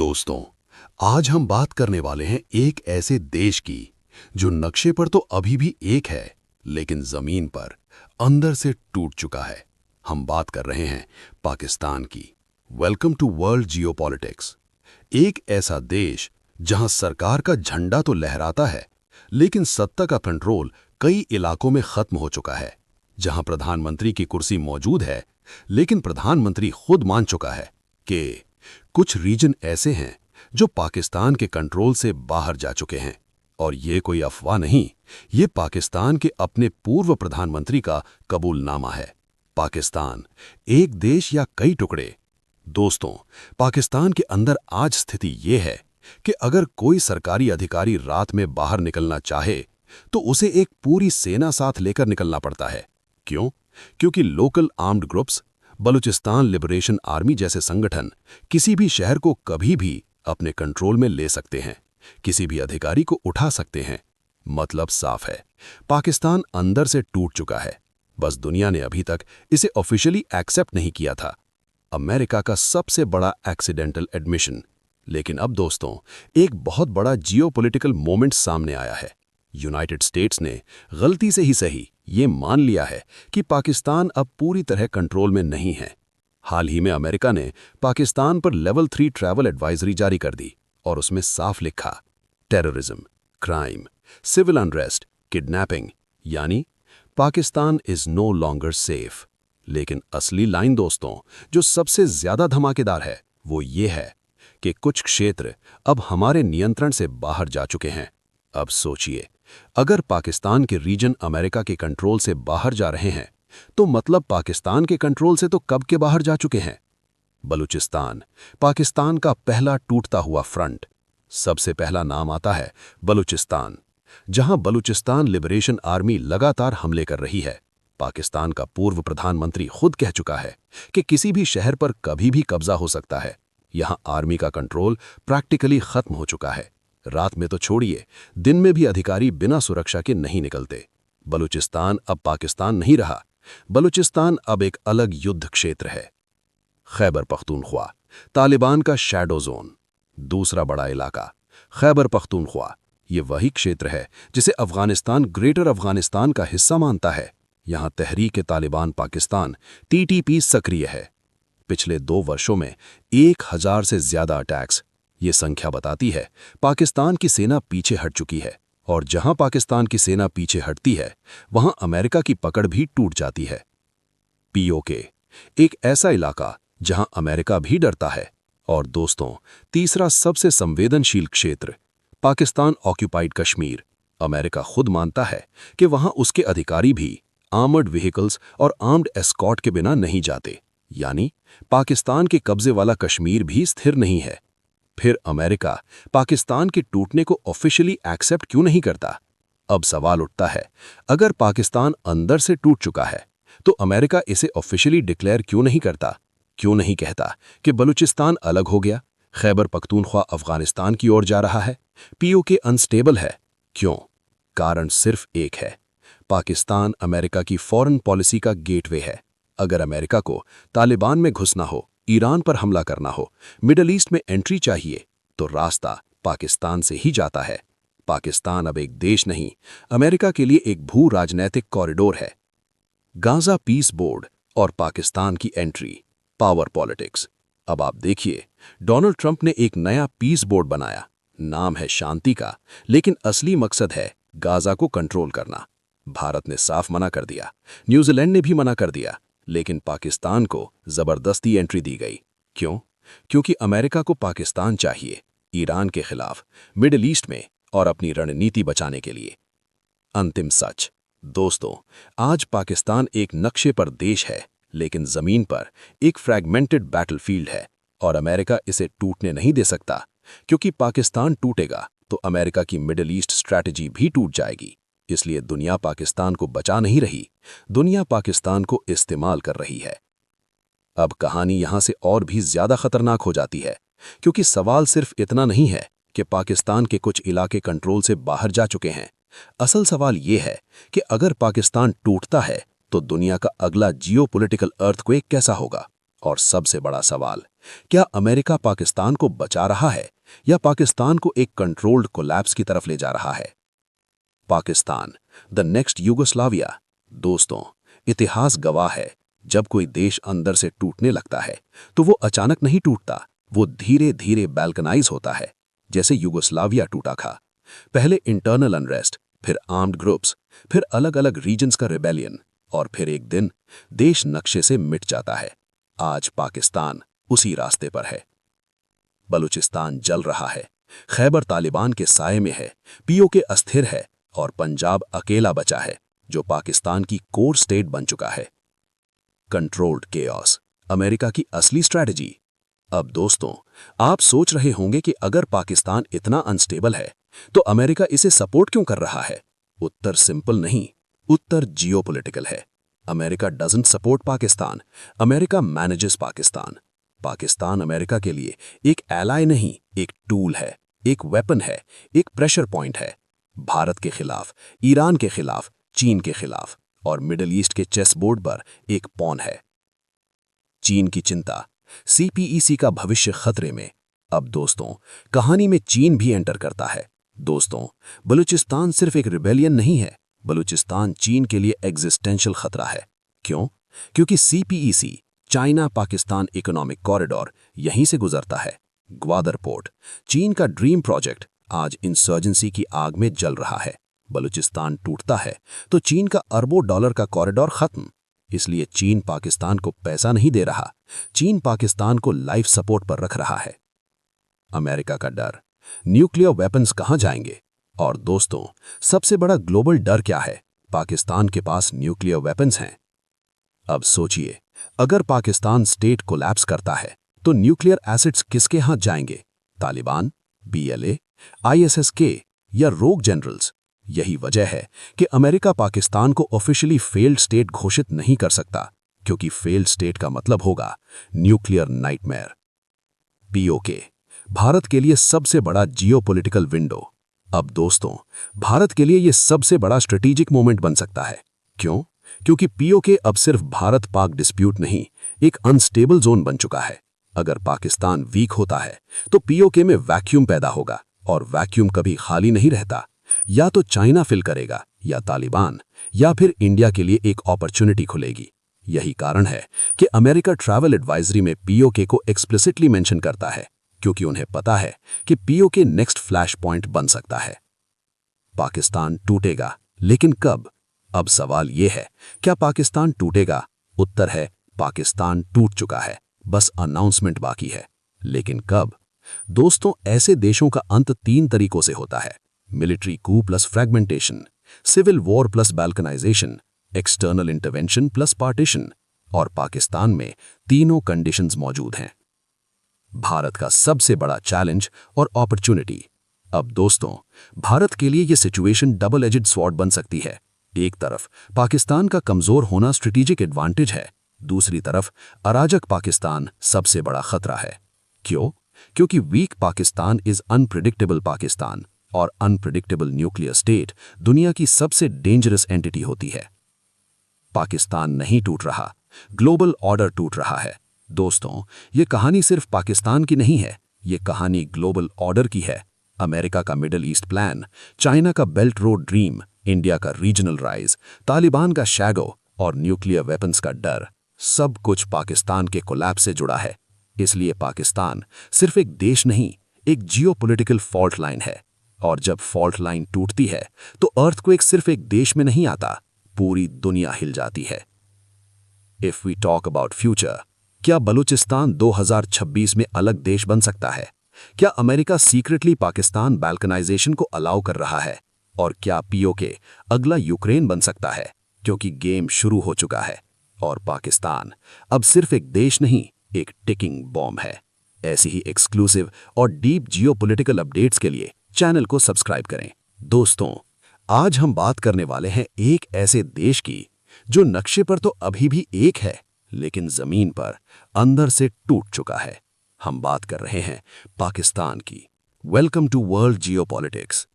दोस्तों, आज हम बात करने वाले हैं एक ऐसे देश की जो नक्शे पर तो अभी भी एक है, लेकिन जमीन पर अंदर से टूट चुका है। हम बात कर रहे हैं पाकिस्तान की। Welcome to world geopolitics. एक ऐसा देश जहां सरकार का झंडा तो लहराता है, लेकिन सत्ता का कंट्रोल कई इलाकों में खत्म हो चुका है। जहां प्रधानमंत्री की कुर्सी मौजूद है, लेकिन प्रधानमंत्री खुद मान चुका है कि कुछ रीजन ऐसे हैं जो पाकिस्तान के कंट्रोल से बाहर जा चुके हैं। और ये कोई अफवाह नहीं, ये पाकिस्तान के अपने पूर्व प्रधानमंत्री का कबूलनामा है। पाकिस्तान, एक देश या कई टुकड़े। दोस्तों, पाकिस्तान के अंदर आज स्थिति ये है कि अगर कोई सरकारी अधिकारी रात में बाहर निकलना चाहे तो उसे एक पूरी सेना साथ लेकर निकलना पड़ता है। क्यों? क्योंकि local armed groups, Balochistan liberation army जैसे संगठन किसी भी शहर को कभी भी अपने कंट्रोल में ले सकते हैं, किसी भी अधिकारी को उठा सकते हैं। मतलब साफ है, पाकिस्तान अंदर से टूट चुका है। बस दुनिया ने अभी तक इसे ऑफिशियली एक्सेप्ट नहीं किया था। अमेरिका का सबसे बड़ा एक्सीडेंटल एडमिशन। लेकिन अब दोस्तों, एक बहुत बड़ा जियोपॉलिटिकल मोमेंट सामने आया है। यूनाइटेड स्टेट्स ने गलती से ही सही ये मान लिया है कि पाकिस्तान अब पूरी तरह कंट्रोल में नहीं है। हाल ही में अमेरिका ने पाकिस्तान पर लेवल 3 ट्रैवल एडवाइजरी जारी कर दी और उसमें साफ लिखा, terrorism, crime, civil unrest, kidnapping, यानी Pakistan is no longer safe. लेकिन असली लाइन दोस्तों, जो सबसे ज्यादा धमाकेदार है, वो ये है कि कुछ क्षेत्र अब हमारे नियंत्रण से बाहर जा चुके हैं। अब सोचिए, अगर पाकिस्तान के रीजन अमेरिका के कंट्रोल से बाहर जा रहे हैं, तो मतलब पाकिस्तान के कंट्रोल से तो कब के बाहर जा चुके हैं। बलूचिस्तान, पाकिस्तान का पहला टूटता हुआ फ्रंट। सबसे पहला नाम आता है बलूचिस्तान, जहां बलूचिस्तान लिबरेशन आर्मी लगातार हमले कर रही है। पाकिस्तान का पूर्व प्रधानमंत्री खुद कह चुका है कि किसी भी शहर पर कभी भी कब्जा हो सकता है। यहां आर्मी का कंट्रोल प्रैक्टिकली खत्म हो चुका है। रात में तो छोड़िए, दिन में भी अधिकारी बिना सुरक्षा के नहीं निकलते। बलूचिस्तान अब पाकिस्तान नहीं रहा। बलूचिस्तान अब एक अलग युद्ध क्षेत्र है। खैबर पख्तूनख्वा, तालिबान का शैडो जोन। दूसरा बड़ा इलाका खैबर पख्तूनख्वा, ये वही क्षेत्र है जिसे अफगानिस्तान ग्रेटर अफगानिस्तान का हिस्सा मानता है। यहां तहरीक-ए-तालिबान पाकिस्तान TTP सक्रिय है। पिछले 2 वर्षों में 1000 से ज्यादा अटैक्स। ये संख्या बताती है पाकिस्तान की सेना पीछे हट चुकी है। और जहां पाकिस्तान की सेना पीछे हटती है, वहां अमेरिका की पकड़ भी टूट जाती है। POK, एक ऐसा इलाका जहां अमेरिका भी डरता है। और दोस्तों, तीसरा सबसे संवेदनशील क्षेत्र पाकिस्तान ऑक्यूपाइड कश्मीर। अमेरिका खुद मानता है कि वहां उसके अधिकारी भी आर्मर्ड व्हीकल्स और आर्म्ड एस्कॉर्ट के बिना नहीं जाते। यानी पाकिस्तान के कब्जे वाला कश्मीर भी स्थिर नहीं है। फिर अमेरिका पाकिस्तान के टूटने को ऑफिशियली एक्सेप्ट क्यों नहीं करता? अब सवाल उठता है, अगर पाकिस्तान अंदर से टूट चुका है, तो अमेरिका इसे ऑफिशियली डिक्लेयर क्यों नहीं करता? क्यों नहीं कहता कि बलूचिस्तान अलग हो गया, खैबर पख्तूनख्वा अफगानिस्तान की ओर जा रहा है, POK अनस्टेबल है? क्यों? कारण सिर्फ एक है, पाकिस्तान अमेरिका की फॉरेन पॉलिसी का गेटवे है। अगर अमेरिका को तालिबान में घुसना हो, ईरान पर हमला करना हो, मिडल ईस्ट में एंट्री चाहिए, तो रास्ता पाकिस्तान से ही जाता है। पाकिस्तान अब एक देश नहीं, अमेरिका के लिए एक भू राजनैतिक कॉरिडोर है। गाजा पीस बोर्ड और पाकिस्तान की एंट्री, पावर पॉलिटिक्स। अब आप देखिए, डोनाल्ड ट्रंप ने एक नया पीस बोर्ड बनाया। नाम है शांति का, लेकिन असली मकसद है गाजा को कंट्रोल करना। भारत ने साफ मना कर दिया, न्यूजीलैंड ने भी मना कर दिया, लेकिन पाकिस्तान को जबरदस्ती एंट्री दी गई। क्यों? क्योंकि अमेरिका को पाकिस्तान चाहिए, ईरान के खिलाफ, मिडिल ईस्ट में और अपनी रणनीति बचाने के लिए। अंतिम सच दोस्तों, आज पाकिस्तान एक नक्शे पर देश है, लेकिन जमीन पर एक फ्रैगमेंटेड बैटलफील्ड है। और अमेरिका इसे टूटने नहीं दे सकता, क्योंकि पाकिस्तान टूटेगा तो अमेरिका की मिडिल ईस्ट स्ट्रैटेजी भी टूट जाएगी। इसलिए दुनिया पाकिस्तान को बचा नहीं रही, दुनिया पाकिस्तान को इस्तेमाल कर रही है। अब कहानी यहां से और भी ज्यादा खतरनाक हो जाती है, क्योंकि सवाल सिर्फ इतना नहीं है कि पाकिस्तान के कुछ इलाके कंट्रोल से बाहर जा चुके हैं। असल सवाल यह है कि अगर पाकिस्तान टूटता है, तो दुनिया का अगला जियोपॉलिटिकल अर्थक्वेक कैसा होगा। और सबसे बड़ा सवाल, क्या अमेरिका पाकिस्तान को बचा रहा है या पाकिस्तान को एक कंट्रोल्ड कोलैप्स की तरफ ले जा रहा है? Pakistan, the next Yugoslavia. दोस्तों, इतिहास गवाह है, जब कोई देश अंदर से टूटने लगता है तो वो अचानक नहीं टूटता, वो धीरे धीरे बैल्कनाइज होता है। जैसे यूगोस्लाविया टूटा था, पहले इंटरनल अनरेस्ट, फिर आर्म्ड ग्रुप्स, फिर अलग अलग रीजन्स का रिबेलियन, और फिर एक दिन देश नक्शे से मिट जाता है। आज पाकिस्तान उसी रास्ते पर है। बलूचिस्तान जल रहा है, खैबर तालिबान के साए में है, पीओके अस्थिर है, और पंजाब अकेला बचा है जो पाकिस्तान की कोर स्टेट बन चुका है। कंट्रोल्ड केओस, अमेरिका की असली स्ट्रैटेजी। अब दोस्तों, आप सोच रहे होंगे कि अगर पाकिस्तान इतना अनस्टेबल है तो अमेरिका इसे सपोर्ट क्यों कर रहा है? उत्तर सिंपल नहीं, उत्तर जियोपॉलिटिकल है। America doesn't support Pakistan, America manages Pakistan. Pakistan America के लिए एक एलाय नहीं, एक टूल है, एक वेपन है, एक प्रेशर पॉइंट है। भारत के खिलाफ, ईरान के खिलाफ, चीन के खिलाफ, और मिडिल ईस्ट के चेस बोर्ड पर एक पॉन है। चीन की चिंता, सीपीईसी का भविष्य खतरे में। अब दोस्तों, कहानी में चीन भी एंटर करता है। दोस्तों, बलूचिस्तान सिर्फ एक रिबेलियन नहीं है, बलूचिस्तान चीन के लिए एग्जिस्टेंशियल खतरा है। क्यों? क्योंकि CPEC, China Pakistan economic corridor, यहीं से गुजरता है। ग्वादर पोर्ट, चीन का ड्रीम प्रोजेक्ट, आज इंसर्जेंसी की आग में जल रहा है। बलूचिस्तान टूटता है तो चीन का अरबों डॉलर का कॉरिडोर खत्म। इसलिए चीन पाकिस्तान को पैसा नहीं दे रहा, चीन पाकिस्तान को लाइफ सपोर्ट पर रख रहा है। अमेरिका का डर, न्यूक्लियर वेपन्स कहां जाएंगे? और दोस्तों, सबसे बड़ा ग्लोबल डर क्या है? पाकिस्तान के पास न्यूक्लियर वेपन्स हैं। अब सोचिए, अगर पाकिस्तान स्टेट कोलैप्स करता है तो न्यूक्लियर एसिड्स किसके हाथ जाएंगे? तालिबान, बीएलए, आईएसएसके या रोग जनरल्स? यही वजह है कि अमेरिका पाकिस्तान को ऑफिशियली फेल्ड स्टेट घोषित नहीं कर सकता, क्योंकि फेल्ड स्टेट का मतलब होगा न्यूक्लियर नाइटमेयर। पीओके, भारत के लिए सबसे बड़ा जियोपॉलिटिकल विंडो। अब दोस्तों, भारत के लिए यह सबसे बड़ा स्ट्रेटेजिक मोमेंट बन सकता है। क्यों? क्योंकि पीओके अब सिर्फ भारत पाक डिस्प्यूट नहीं, एक अनस्टेबल जोन बन चुका है। अगर पाकिस्तान वीक होता है तो पीओके में वैक्यूम पैदा होगा, और वैक्यूम कभी खाली नहीं रहता। या तो चाइना फिल करेगा, या तालिबान, या फिर इंडिया के लिए एक अपॉर्चुनिटी खुलेगी। यही कारण है कि अमेरिका ट्रैवल एडवाइजरी में पीओके को एक्सप्लिसिटली मेंशन करता है, क्योंकि उन्हें पता है कि पीओके नेक्स्ट फ्लैश पॉइंट बन सकता है। पाकिस्तान टूटेगा, लेकिन कब? अब सवाल यह है, क्या पाकिस्तान टूटेगा? उत्तर है, पाकिस्तान टूट चुका है, बस अनाउंसमेंट बाकी है। लेकिन कब? दोस्तों, ऐसे देशों का अंत 3 तरीकों से होता है: military coup plus fragmentation, civil war plus balkanization, external intervention plus partition. और पाकिस्तान में तीनों कंडीशंस मौजूद हैं। भारत का सबसे बड़ा चैलेंज और अपॉर्चुनिटी। अब दोस्तों, भारत के लिए यह सिचुएशन डबल एजेड स्वॉर्ड बन सकती है। एक तरफ पाकिस्तान का कमजोर होना स्ट्रेटेजिक एडवांटेज है, दूसरी तरफ अराजक पाकिस्तान सबसे बड़ा खतरा है। क्यों? क्योंकि weak Pakistan is unpredictable Pakistan, और अनप्रिडिक्टेबल न्यूक्लियर स्टेट दुनिया की सबसे डेंजरस एंटिटी होती है। पाकिस्तान नहीं टूट रहा, ग्लोबल ऑर्डर टूट रहा है। दोस्तों, ये कहानी सिर्फ पाकिस्तान की नहीं है, ये कहानी ग्लोबल ऑर्डर की है। अमेरिका का मिडिल ईस्ट प्लान, चाइना का बेल्ट रोड ड्रीम, इंडिया का रीजनल राइज, तालिबान का शैडो, और न्यूक्लियर वेपन्स का डर, सब कुछ पाकिस्तान के कोलैप्स से जुड़ा है। इसलिए पाकिस्तान सिर्फ एक देश नहीं, एक जियोपॉलिटिकल फॉल्ट लाइन है। और जब फॉल्ट लाइन टूटती है तो अर्थक्वेक सिर्फ एक देश में नहीं आता, पूरी दुनिया हिल जाती है। If we talk about future, क्या बलूचिस्तान 2026 में अलग देश बन सकता है? क्या अमेरिका सीक्रेटली पाकिस्तान बैल्कनाइजेशन को अलाउ कर रहा है? और क्या पीओके अगला यूक्रेन बन सकता है? क्योंकि गेम शुरू हो चुका है, और पाकिस्तान अब सिर्फ एक देश नहीं, एक टिकिंग बॉम्ब है। ऐसी ही एक्सक्लूसिव और डीप जियोपॉलिटिकल अपडेट्स के लिए चैनल को सब्सक्राइब करें। दोस्तों, आज हम बात करने वाले हैं एक ऐसे देश की जो नक्शे पर तो अभी भी एक है, लेकिन जमीन पर अंदर से टूट चुका है। हम बात कर रहे हैं पाकिस्तान की। Welcome to world geopolitics.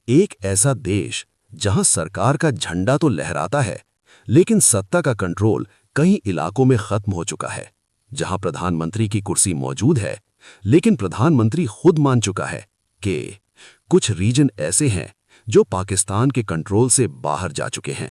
एक ऐसा देश जहां सरकार का झंडा तो लहराता है, लेकिन सत्ता का कंट्रोल कई इलाकों में खत्म हो चुका है। जहां प्रधानमंत्री की कुर्सी मौजूद है, लेकिन प्रधानमंत्री खुद मान चुका है कि कुछ रीजन ऐसे हैं जो पाकिस्तान के कंट्रोल से बाहर जा चुके हैं।